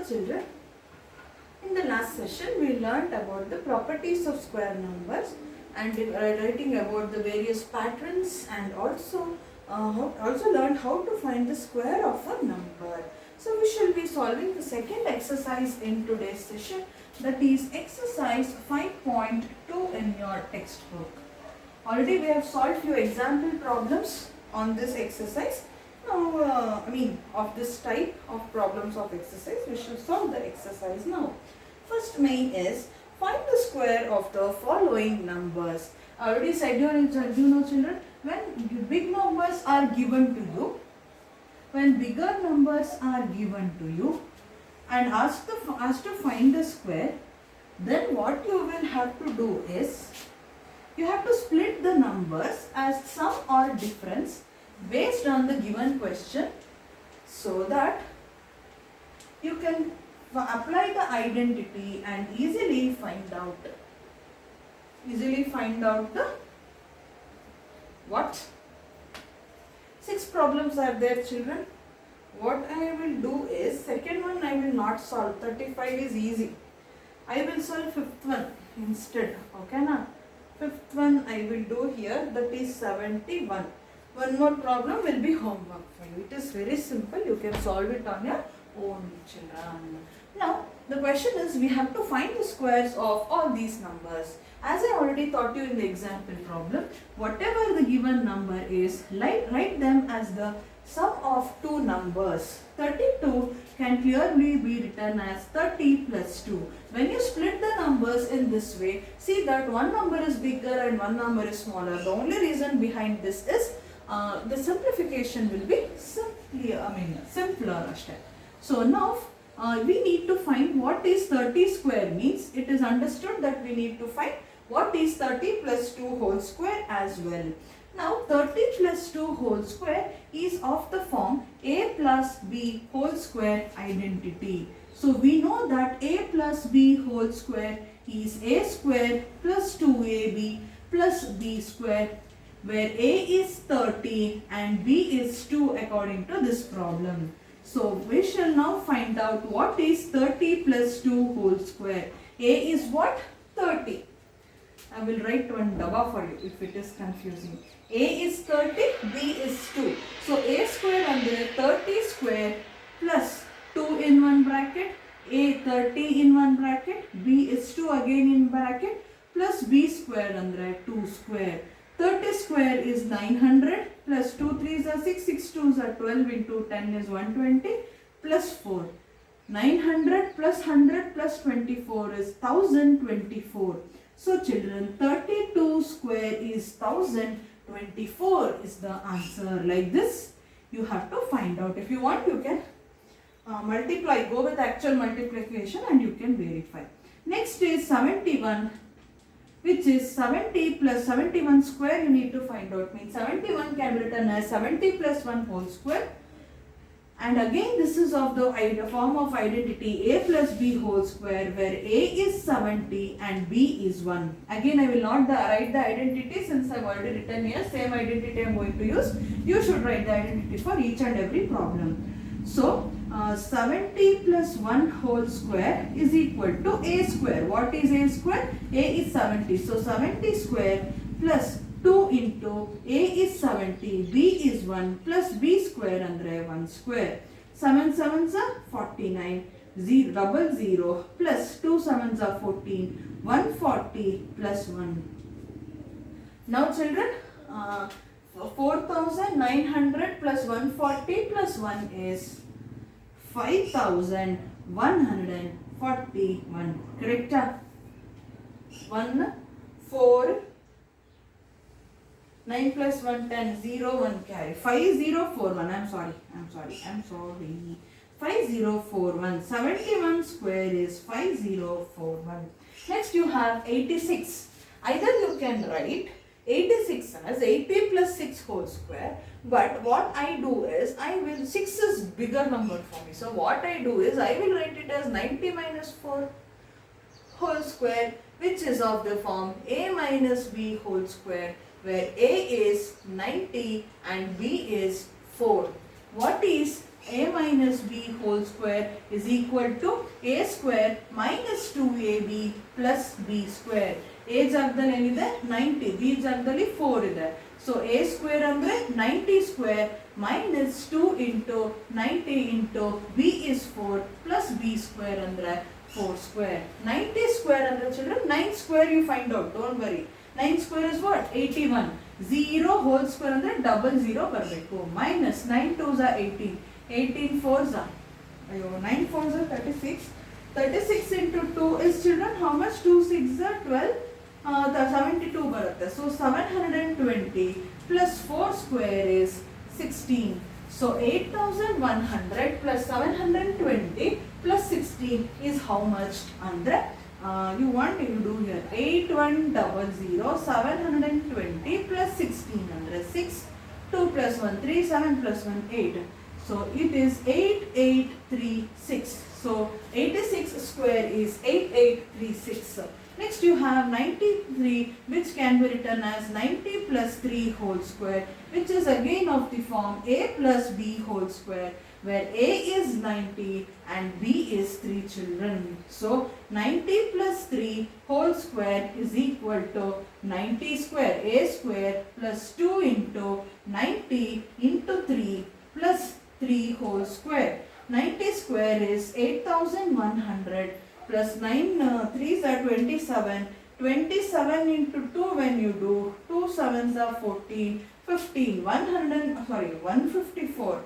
children, in the last session we learnt about the properties of square numbers and writing about the various patterns, and also learned how to find the square of a number. So we shall be solving the second exercise in today's session, that is exercise 5.2 in your textbook. Already we have solved few example problems on this exercise. Now, of this type of problems of exercise, we shall solve the exercise now. First main is find the square of the following numbers. I already said you know children, when big numbers are given to you, when bigger numbers are given to you and asked to find the square, then what you will have to do is, you have to split the numbers as sum or difference based on the given question, so that you can apply the identity and easily find out the what? 6 problems are there children. What I will do is, second one I will not solve, 35 is easy. I will solve fifth one instead, okay na? Fifth one I will do here, that is 71. One more problem will be homework for you. It is very simple, you can solve it on your own children. Now the question is, we have to find the squares of all these numbers. As I already taught you in the example problem, whatever the given number is, write them as the sum of two numbers. 32 can clearly be written as 30 plus 2. When you split the numbers in this way, see that one number is bigger and one number is smaller. The only reason behind this is the simplification will be simpler. So now we need to find what is 30 square means. It is understood that we need to find what is 30 plus 2 whole square as well. Now 30 plus 2 whole square is of the form a plus b whole square identity. So we know that a plus b whole square is a square plus 2ab plus b square, where a is 30 and b is 2 according to this problem. So we shall now find out what is 30 plus 2 whole square. A is what? 30. I will write one daba for you if it is confusing. A is 30, B is 2. So A square under 30 square plus 2 in one bracket, A 30 in one bracket, B is 2 again in bracket, plus B square under 2 square. 30 square is 900 plus 2 3s are 6, 6 2s are 12 into 10 is 120 plus 4. 900 plus 100 plus 24 is 1024. So children, 32 square is 1024 is the answer. Like this, you have to find out. If you want, you can multiply, go with actual multiplication and you can verify. Next is 71, which is 70 plus 71 square you need to find out. Means 71 can be written as 70 plus 1 whole square. And again this is of the form of identity a plus b whole square, where a is 70 and b is 1. Again I will not write the identity since I have already written here. Same identity I am going to use. You should write the identity for each and every problem. So 70 plus 1 whole square is equal to a square. What is a square? A is 70. So 70 square plus 2 into a is 70, b is 1 plus b square under 1 square. 7 sevens are 49, 0 plus 2 sevens are 14, 140 plus 1. Now children, 4900 plus 140 plus 1 is 5141. Correct? 1, 4, 9 plus 1, 10, 0, 1 carry. 5041. I'm sorry. 5041. 71 square is 5041. Next you have 86. Either you can write 86 as 80 plus 6 whole square. But what I do is, 6 is bigger number for me. So what I do is, I will write it as 90 minus 4 whole square, which is of the form a minus b whole square, where a is 90 and b is 4. What is a minus b whole square is equal to a square minus 2ab plus b square. A ಜಾಗದಲ್ಲಿ ಏನಿದೆ 90, b ಜಾಗದಲ್ಲಿ 4 ಇದೆ. So a square ಅಂದ್ರೆ 90 square minus 2 into 90 into b is 4 plus b square ಅಂದ್ರೆ 4 square. 90 square ಅಂದ್ರೆ children 9 square you find out, don't worry. 9 square is what? 81. 0 whole square ಅಂದ್ರೆ double 0 ಬರಬೇಕು. Minus 9 2s are 18. 18 4s are 9 4s are 36. 36 into 2 is children how much? 2 6s are 12. 72 ಬರುತ್ತೆ. So 720 plus 4 square is 16. So 8100 plus 720 plus 16 is how much? Andre you want to do here 8100 720 plus 16 andre 6 2 plus 1 3 7 plus 1 8. So it is 8836. So 86 square is 8836. Next you have 93, which can be written as 90 plus 3 whole square, which is again of the form a plus b whole square, where a is 90 and b is 3 children. So 90 plus 3 whole square is equal to 90 square, a square plus 2 into 90 into 3 plus 3 whole square. 90 square is 8100 plus 9 3s are 27. 27 into 2 when you do 2 7s are 14. 15 154.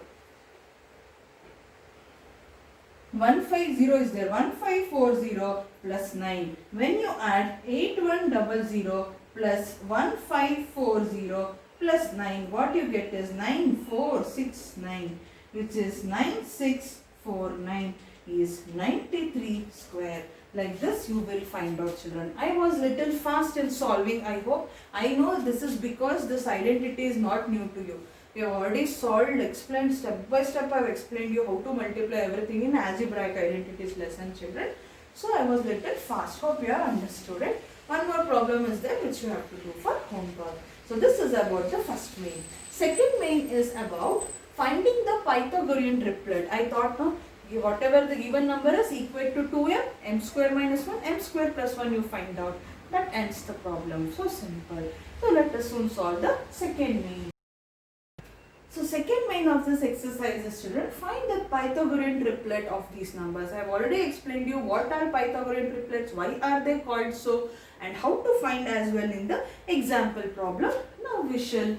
150 is there. 1540 plus 9. When you add 8100 plus 1540 plus 9, what you get is 9469, which is 9649 is 93 square. Like this you will find out children. I was little fast in solving, I hope. I know this is because this identity is not new to you. We have already solved, explained step by step. I have explained you how to multiply everything in algebraic identities lesson children. So I was little fast. Hope you have understood it. One more problem is there which you have to do for homework. So this is about the first main. Second main is about finding the Pythagorean triplet. I thought no, whatever the given number is equal to 2m, m square minus 1, m square plus 1 you find out. That ends the problem. So simple. So let us soon solve the second main. So second main of this exercise is children, find the Pythagorean triplet of these numbers. I have already explained you what are Pythagorean triplets, why are they called so, and how to find as well in the example problem. Now we shall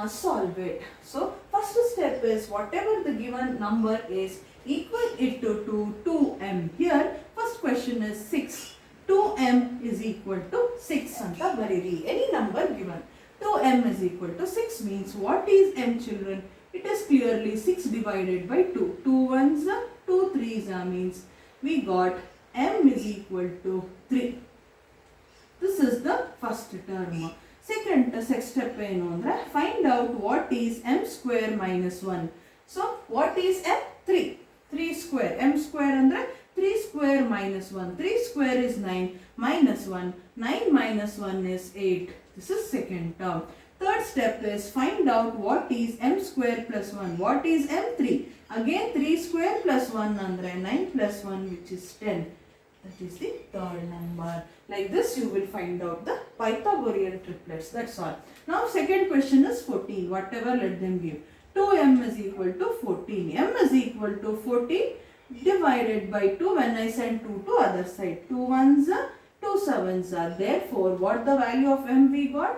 solve it. So first step is whatever the given number is, equal it to 2m. Here first question is 6. 2m is equal to 6 anta bariri. Any number given. 2m is equal to 6 means what is m children? It is clearly 6 divided by 2. 2 1s are 2 3s are means we got m is equal to 3. This is the first term. Second step ಏನು ಅಂದ್ರೆ find out what is m square minus 1. So what is m? 3. 3 square. m square andre 3 square minus 1. 3 square is 9 minus 1. 9 minus 1 is 8. This is second term. Third step is find out what is m square plus 1. What is m? 3. Again 3 square plus 1 andre 9 plus 1 which is 10. That is the third number. Like this you will find out the Pythagorean triplets. That's all. Now second question is 14. Whatever let them give. 2m is equal to 14. m is equal to 14 divided by 2 when I send 2 to other side. 2 1s are 2 7s are. Therefore what the value of m we got?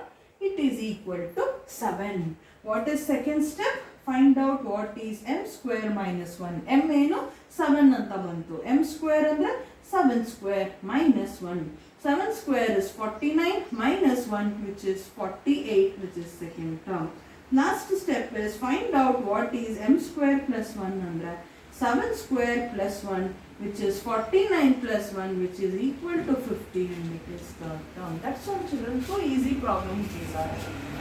It is equal to 7. What is second step? Find out what is m square minus 1. m ಏನು 7 ಅಂತ ಬಂತು. m square ಅಂದ್ರೆ 7 square minus 1. 7 square is 49 minus 1 which is 48 which is second term. Last step is find out what is m square plus 1 andre 7 square plus 1 which is 49 plus 1 which is equal to 15 and it is third term. That's all children. So easy problem these are.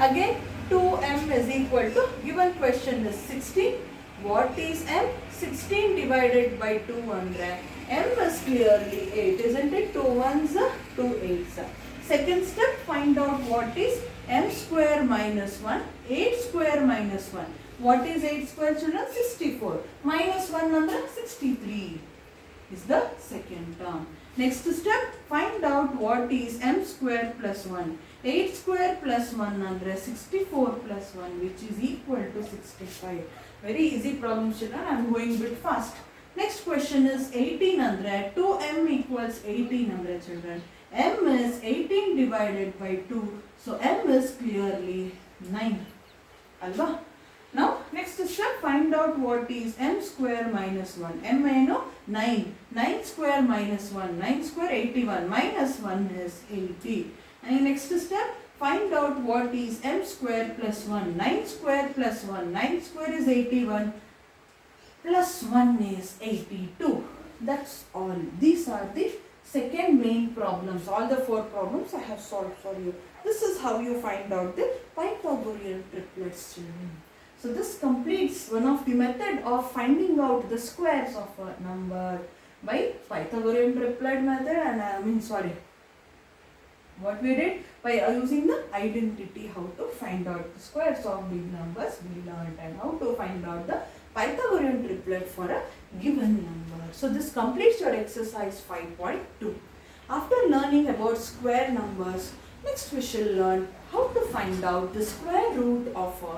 Again 2m is equal to given question is 16. What is m? 16 divided by 2 andre m is clearly 8 isn't it? 2 1s are 2 8s are. Second step find out what is m square minus 1. 8 square minus 1. What is 8 square, children? 64. Minus 1 number 63 is the second term. Next step, find out what is m square plus 1. 8 square plus 1 andre 64 plus 1, which is equal to 65. Very easy problem, children. I am going a bit fast. Next question is 18 andre 2m equals 18 andre, children. M is 18 divided by 2. So m is clearly 9. Alva? Now next step, find out what is m square minus 1. M I know 9. 9 square minus 1. 9 square 81. Minus 1 is 80. And next step, find out what is m square plus 1. 9 square plus 1. 9 square is 81. Plus 1 is 82. That's all. These are the second main problems. All the 4 problems I have solved for you. This is how you find out the Pythagorean triplets, children. So this completes one of the method of finding out the squares of a number by Pythagorean triplet method, and what we did by using the identity, how to find out the squares of big numbers we learned, and how to find out the Pythagorean triplet for a given number. So this completes your exercise 5.2. After learning about square numbers, next we shall learn how to find out the square root of a